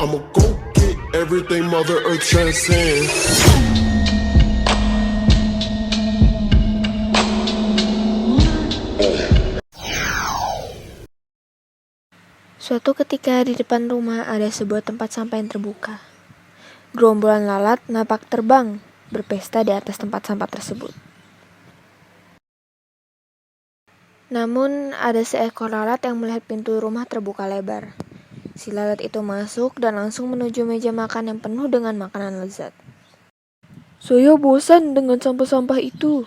I'ma go get everything Mother Earth transcends. Suatu ketika di depan rumah ada sebuah tempat sampah yang terbuka. Gerombolan lalat napak terbang, berpesta di atas tempat sampah tersebut. Namun ada seekor lalat yang melihat pintu rumah terbuka lebar. Si lalat itu masuk dan langsung menuju meja makan yang penuh dengan makanan lezat. "Saya bosan dengan sampah-sampah itu,"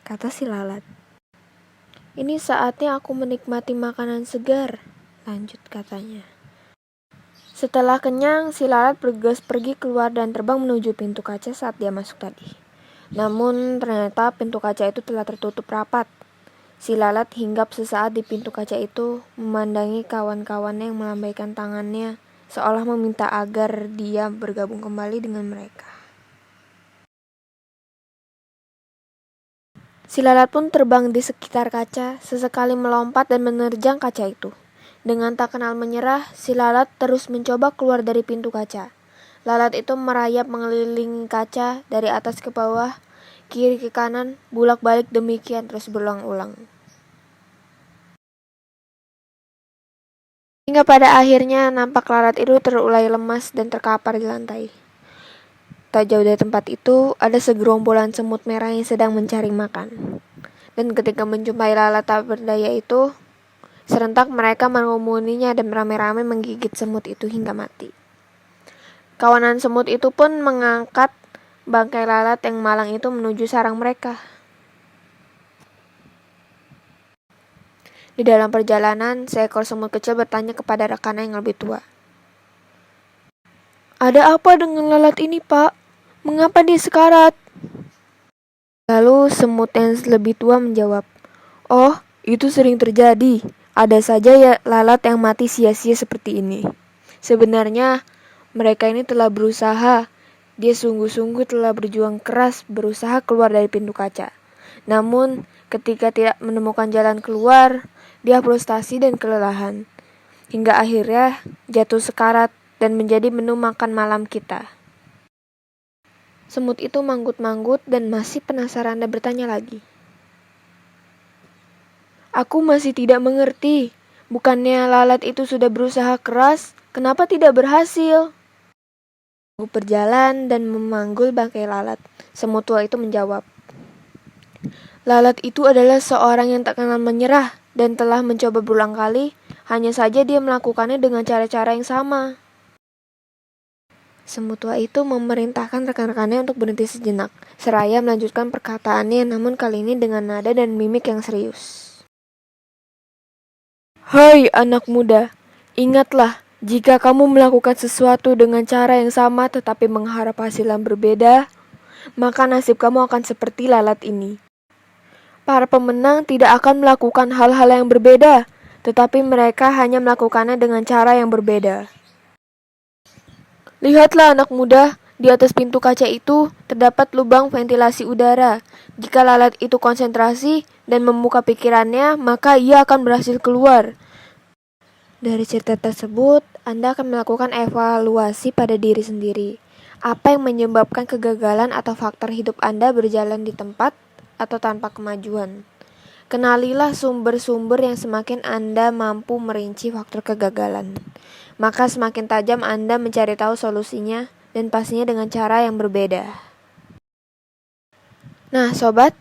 kata si lalat. "Ini saatnya aku menikmati makanan segar," lanjut katanya. Setelah kenyang, si lalat bergegas pergi keluar dan terbang menuju pintu kaca saat dia masuk tadi. Namun ternyata pintu kaca itu telah tertutup rapat. Si lalat hinggap sesaat di pintu kaca itu, memandangi kawan-kawannya yang melambaikan tangannya, seolah meminta agar dia bergabung kembali dengan mereka. Si lalat pun terbang di sekitar kaca, sesekali melompat dan menerjang kaca itu. Dengan tak kenal menyerah, si lalat terus mencoba keluar dari pintu kaca. Lalat itu merayap mengelilingi kaca dari atas ke bawah, kiri ke kanan, bolak-balik demikian terus berulang-ulang. Hingga pada akhirnya nampak lalat itu terulai lemas dan terkapar di lantai. Tak jauh dari tempat itu, ada segerombolan semut merah yang sedang mencari makan. Dan ketika menjumpai lalat tak berdaya itu, serentak mereka mengumuninya dan beramai-ramai menggigit semut itu hingga mati. Kawanan semut itu pun mengangkat bangkai lalat yang malang itu menuju sarang mereka. Di dalam perjalanan, seekor semut kecil bertanya kepada rekannya yang lebih tua. "Ada apa dengan lalat ini, Pak? Mengapa dia sekarat?" Lalu semut yang lebih tua menjawab, "Oh, itu sering terjadi. Ada saja ya lalat yang mati sia-sia seperti ini. Sebenarnya mereka ini telah berusaha. Dia sungguh-sungguh telah berjuang keras berusaha keluar dari pintu kaca. Namun ketika tidak menemukan jalan keluar, dia frustasi dan kelelahan. Hingga akhirnya jatuh sekarat dan menjadi menu makan malam kita." Semut itu manggut-manggut dan masih penasaran dan bertanya lagi. "Aku masih tidak mengerti. Bukannya lalat itu sudah berusaha keras, kenapa tidak berhasil?" Aku berjalan dan memanggul bangkai lalat. Semut tua itu menjawab, "Lalat itu adalah seorang yang tak kenal menyerah dan telah mencoba berulang kali, hanya saja dia melakukannya dengan cara-cara yang sama." Semut tua itu memerintahkan rekan-rekannya untuk berhenti sejenak, seraya melanjutkan perkataannya namun kali ini dengan nada dan mimik yang serius. "Hai anak muda, ingatlah, jika kamu melakukan sesuatu dengan cara yang sama tetapi mengharap hasil yang berbeda, maka nasib kamu akan seperti lalat ini. Para pemenang tidak akan melakukan hal-hal yang berbeda, tetapi mereka hanya melakukannya dengan cara yang berbeda. Lihatlah anak muda, di atas pintu kaca itu terdapat lubang ventilasi udara. Jika lalat itu konsentrasi dan membuka pikirannya, maka ia akan berhasil keluar. Dari cerita tersebut, Anda akan melakukan evaluasi pada diri sendiri. Apa yang menyebabkan kegagalan atau faktor hidup Anda berjalan di tempat atau tanpa kemajuan. Kenalilah sumber-sumber yang semakin Anda mampu merinci faktor kegagalan. Maka semakin tajam Anda mencari tahu solusinya dan pastinya dengan cara yang berbeda. Nah sobat,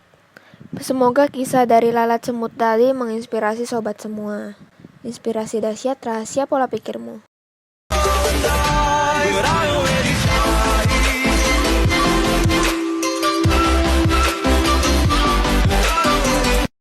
semoga kisah dari lalat semut tadi menginspirasi sobat semua. Inspirasi dahsyat rahasia pola pikirmu.